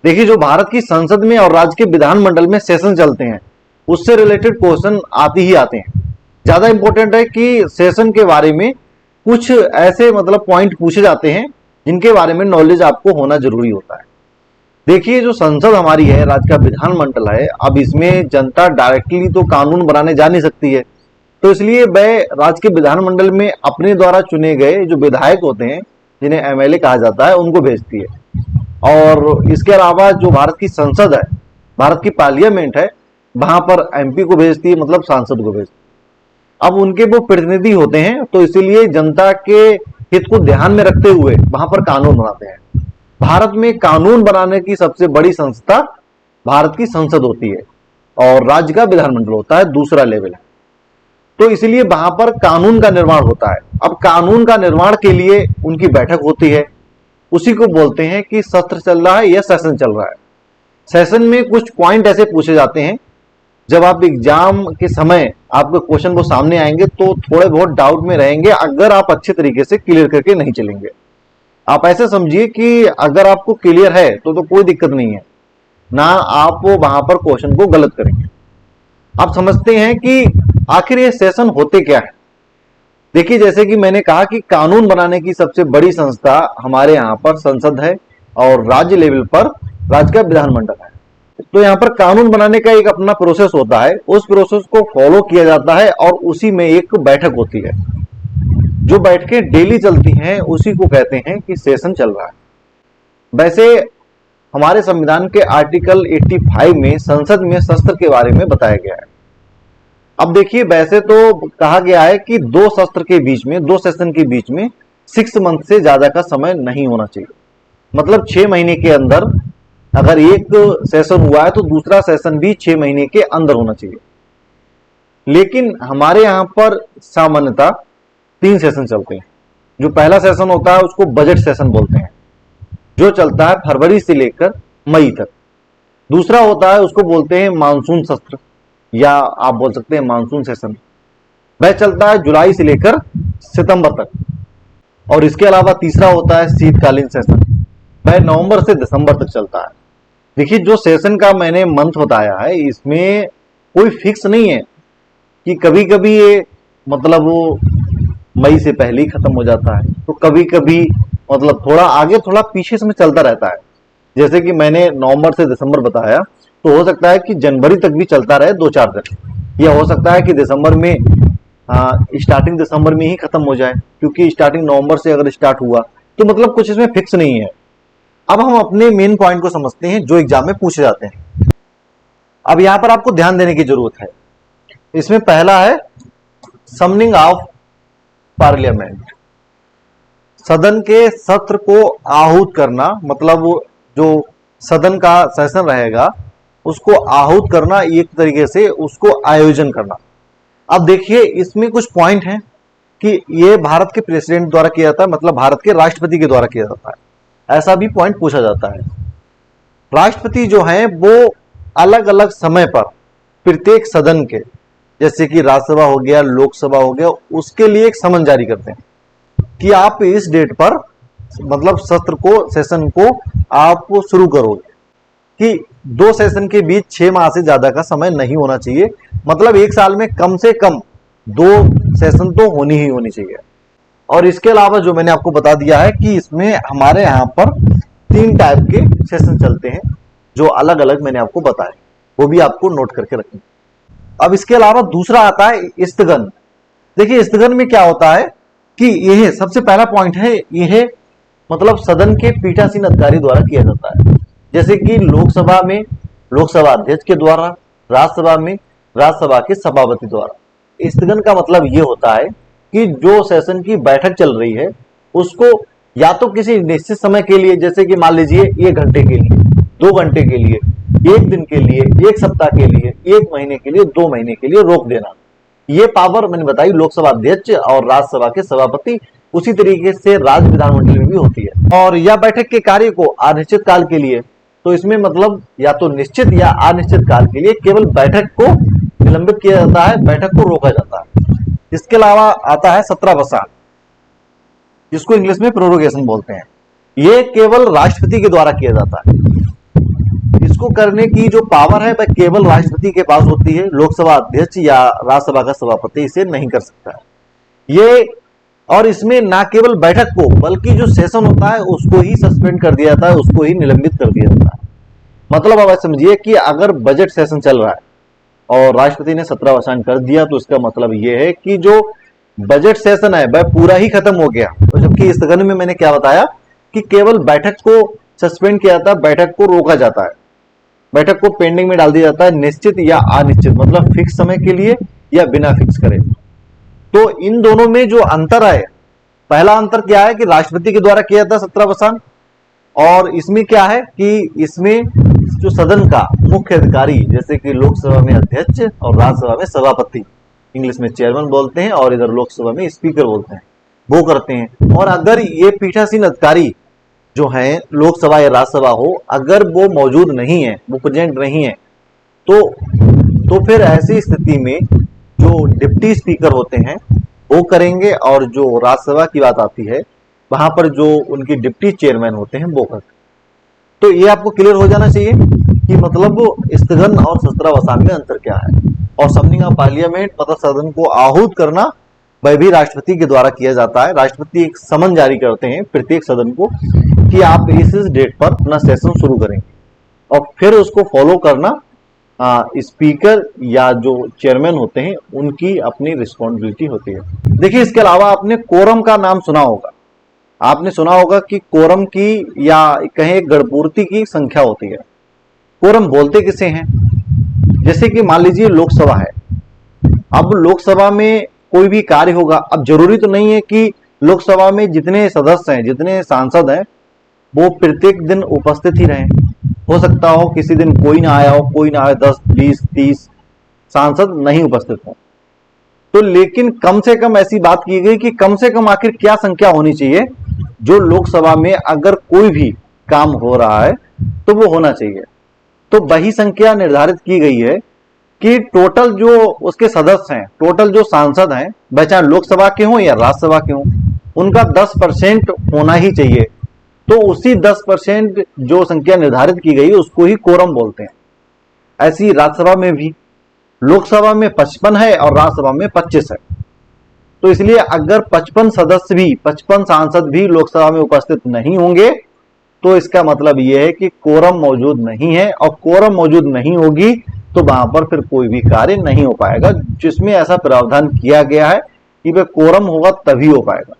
देखिए, जो भारत की संसद में और राज्य के विधानमंडल में सेशन चलते हैं उससे रिलेटेड क्वेश्चन आते ही आते हैं। ज्यादा इंपॉर्टेंट है कि सेशन के बारे में कुछ ऐसे मतलब पॉइंट पूछे जाते हैं जिनके बारे में नॉलेज आपको होना जरूरी होता है। देखिए, जो संसद हमारी है, राज्य का विधानमंडल है, अब इसमें जनता डायरेक्टली तो कानून बनाने जा नहीं सकती है, तो इसलिए वह राज्य के विधानमंडल में अपने द्वारा चुने गए जो विधायक होते हैं, जिन्हें एमएलए कहा जाता है, उनको भेजती है। और इसके अलावा जो भारत की संसद है, भारत की पार्लियामेंट है, वहां पर एमपी को भेजती है, मतलब सांसद को भेजती है। अब उनके वो प्रतिनिधि होते हैं, तो इसीलिए जनता के हित को ध्यान में रखते हुए वहां पर कानून बनाते हैं। भारत में कानून बनाने की सबसे बड़ी संस्था भारत की संसद होती है और राज्य का विधानमंडल होता है, दूसरा लेवल है। तो इसलिए वहां पर कानून का निर्माण होता है। अब कानून का निर्माण के लिए उनकी बैठक होती है, उसी को बोलते हैं कि सत्र चल रहा है या सेशन चल रहा है। सेशन में कुछ पॉइंट ऐसे पूछे जाते हैं, जब आप एग्जाम के समय आपके क्वेश्चन वो सामने आएंगे तो थोड़े बहुत डाउट में रहेंगे अगर आप अच्छे तरीके से क्लियर करके नहीं चलेंगे। आप ऐसे समझिए कि अगर आपको क्लियर है तो कोई दिक्कत नहीं है ना, आप वहां पर क्वेश्चन को गलत करेंगे। आप समझते हैं कि आखिर ये सेशन होते क्या है। देखिए, जैसे कि मैंने कहा कि कानून बनाने की सबसे बड़ी संस्था हमारे यहाँ पर संसद है और राज्य लेवल पर राज्य का विधानमंडल है। तो यहाँ पर कानून बनाने का एक अपना प्रोसेस होता है, उस प्रोसेस को फॉलो किया जाता है और उसी में एक बैठक होती है। जो बैठकें डेली चलती हैं उसी को कहते हैं कि सेशन चल रहा है। वैसे हमारे संविधान के आर्टिकल 85 में संसद में सत्र के बारे में बताया गया है। अब देखिए, वैसे तो कहा गया है कि दो सत्र के बीच में, दो सेशन के बीच में 6 मंथ से ज्यादा का समय नहीं होना चाहिए। मतलब 6 महीने के अंदर अगर एक सेशन हुआ है तो दूसरा सेशन भी 6 महीने के अंदर होना चाहिए। लेकिन हमारे यहां पर सामान्यतः 3 सेशन चलते हैं। जो पहला सेशन होता है उसको बजट सेशन बोलते हैं, जो चलता है फरवरी से लेकर मई तक। दूसरा होता है उसको बोलते हैं मानसून सत्र, या आप बोल सकते हैं मानसून सेशन। वह चलता है जुलाई से लेकर सितंबर तक। और इसके अलावा तीसरा होता है शीतकालीन सेशन, वह नवंबर से दिसंबर तक चलता है। देखिए, जो सेशन का मैंने मंथ बताया है इसमें कोई फिक्स नहीं है कि कभी कभी ये मतलब वो मई से पहले ही खत्म हो जाता है, तो कभी कभी मतलब थोड़ा आगे थोड़ा पीछे से चलता रहता है। जैसे कि मैंने नवंबर से दिसंबर बताया, तो हो सकता है कि जनवरी तक भी चलता रहे 2-4 दिन, या हो सकता है कि दिसंबर में स्टार्टिंग दिसंबर में ही खत्म हो जाए, क्योंकि स्टार्टिंग नवंबर से अगर स्टार्ट हुआ तो मतलब कुछ इसमें फिक्स नहीं है। अब हम अपने मेन पॉइंट को समझते हैं जो एग्जाम में पूछे जाते हैं। अब यहां पर आपको ध्यान देने की जरूरत है। इसमें पहला है समनिंग ऑफ पार्लियामेंट, सदन के सत्र को आहूत करना, मतलब जो सदन का सेशन रहेगा उसको आहूत करना, एक तरीके से उसको आयोजन करना। अब देखिए, इसमें कुछ पॉइंट हैं कि ये भारत के प्रेसिडेंट द्वारा किया जाता है, मतलब भारत के राष्ट्रपति के द्वारा किया जाता है, ऐसा भी पॉइंट पूछा जाता है। राष्ट्रपति जो है वो अलग अलग समय पर प्रत्येक सदन के, जैसे कि राज्यसभा हो गया, लोकसभा हो गया, उसके लिए एक समन जारी करते हैं कि आप इस डेट पर मतलब सत्र को, सेशन को आप शुरू करोगे, कि 2 सेशन के बीच 6 माह से ज्यादा का समय नहीं होना चाहिए। मतलब एक साल में कम से कम 2 सेशन तो होनी ही होनी चाहिए। और इसके अलावा जो मैंने आपको बता दिया है कि इसमें हमारे यहाँ पर 3 टाइप के सेशन चलते हैं, जो अलग अलग मैंने आपको बताया, वो भी आपको नोट करके रखें। अब इसके अलावा दूसरा आता है स्थगन। देखिए, स्थगन में क्या होता है कि यह सबसे पहला पॉइंट है, यह मतलब सदन के पीठासीन अधिकारी द्वारा किया जाता है। जैसे कि लोकसभा में लोकसभा अध्यक्ष के द्वारा, राज्यसभा में राज्यसभा के सभापति द्वारा। स्थगन का मतलब यह होता है कि जो सेशन की बैठक चल रही है उसको या तो किसी निश्चित समय के लिए, जैसे कि मान लीजिए 1 घंटे के लिए, 2 घंटे के लिए, 1 दिन के लिए, 1 सप्ताह के लिए, 1 महीने के लिए, 2 महीने के लिए रोक देना। ये पावर मैंने बताई लोकसभा अध्यक्ष और राज्यसभा के सभापति, उसी तरीके से राज्य विधानमंडल में भी होती है। और यह बैठक के कार्य को अनिश्चित काल के लिए, तो इसमें मतलब या तो निश्चित या अनिश्चित काल के लिए केवल बैठक को निलंबित किया जाता है, बैठक को रोका जाता है। इसके अलावा आता है सत्रावसान, जिसको इंग्लिश में प्रोरोगेशन बोलते हैं। ये केवल राष्ट्रपति के द्वारा किया जाता है। इसको करने की जो पावर है वह केवल राष्ट्रपति के पास होती है। लोकसभा अध्यक्ष या राज्यसभा का सभापति इसे नहीं कर सकता है ये। और इसमें ना केवल बैठक को बल्कि जो सेशन होता है उसको ही सस्पेंड कर दिया जाता है, उसको ही निलंबित कर दिया जाता है। मतलब अब समझिए कि अगर बजट सेशन चल रहा है और राष्ट्रपति ने सत्रावसान कर दिया तो इसका मतलब यह है कि जो बजट सेशन है वह पूरा ही खत्म हो गया। तो जबकि स्थगन में मैंने क्या बताया कि केवल बैठक को सस्पेंड किया जाता है, बैठक को रोका जाता है, बैठक को पेंडिंग में डाल दिया जाता है, निश्चित या अनिश्चित, मतलब फिक्स समय के लिए या बिना फिक्स करे। तो इन दोनों में जो अंतर है, पहला अंतर क्या है कि राष्ट्रपति के द्वारा किया जाता है सत्रावसान, और इसमें क्या है कि इसमें जो सदन का मुख्य अधिकारी जैसे कि लोकसभा में अध्यक्ष और राज्यसभा में सभापति, इंग्लिश में चेयरमैन बोलते हैं और इधर लोकसभा में स्पीकर बोलते हैं, वो करते हैं। और अगर ये पीठासीन अधिकारी जो है लोकसभा या राज्यसभा हो, अगर वो मौजूद नहीं है, वो प्रेजेंट नहीं है, तो फिर ऐसी स्थिति में जो डिप्टी स्पीकर होते हैं वो करेंगे, और जो राज्यसभा की बात आती है वहां पर जो उनके डिप्टी चेयरमैन होते हैं वो करते हैं। तो ये आपको क्लियर हो जाना चाहिए कि मतलब स्थगन और सत्रावसान में अंतर क्या है। और समनिंग ऑफ पार्लियामेंट मतलब सदन को आहूत करना वह भी राष्ट्रपति के द्वारा किया जाता है। राष्ट्रपति एक समन जारी करते हैं प्रत्येक सदन को कि आप इस डेट पर अपना सेशन शुरू करेंगे, और फिर उसको फॉलो करना स्पीकर या जो चेयरमैन होते हैं उनकी अपनी रिस्पॉन्सिबिलिटी होती है। देखिए, इसके अलावा आपने कोरम का नाम सुना होगा। आपने सुना होगा कि कोरम की या कहें गणपूर्ति की संख्या होती है। कोरम बोलते किसे हैं? जैसे कि मान लीजिए लोकसभा है, अब लोकसभा में कोई भी कार्य होगा, अब जरूरी तो नहीं है कि लोकसभा में जितने सदस्य हैं, जितने सांसद हैं, वो प्रत्येक दिन उपस्थित ही रहें। हो सकता हो किसी दिन कोई ना आया हो, कोई ना आया, 10, 20, 30 सांसद नहीं उपस्थित हो। तो लेकिन कम से कम ऐसी बात की गई कि कम से कम आखिर क्या संख्या होनी चाहिए जो लोकसभा में अगर कोई भी काम हो रहा है तो वो होना चाहिए। तो वही संख्या निर्धारित की गई है कि टोटल जो उसके सदस्य हैं, टोटल जो सांसद हैं, वह चाहे लोकसभा के हों या राज्यसभा के हों, उनका 10% होना ही चाहिए। तो उसी 10% जो संख्या निर्धारित की गई उसको ही कोरम बोलते हैं। ऐसी राज्यसभा में भी, लोकसभा में 55 है और राज्यसभा में 25 है। तो इसलिए अगर 55 सदस्य भी, 55 सांसद भी लोकसभा में उपस्थित नहीं होंगे तो इसका मतलब यह है कि कोरम मौजूद नहीं है, और कोरम मौजूद नहीं होगी तो वहां पर फिर कोई भी कार्य नहीं हो पाएगा। जिसमें ऐसा प्रावधान किया गया है कि वह कोरम होगा तभी हो पाएगा।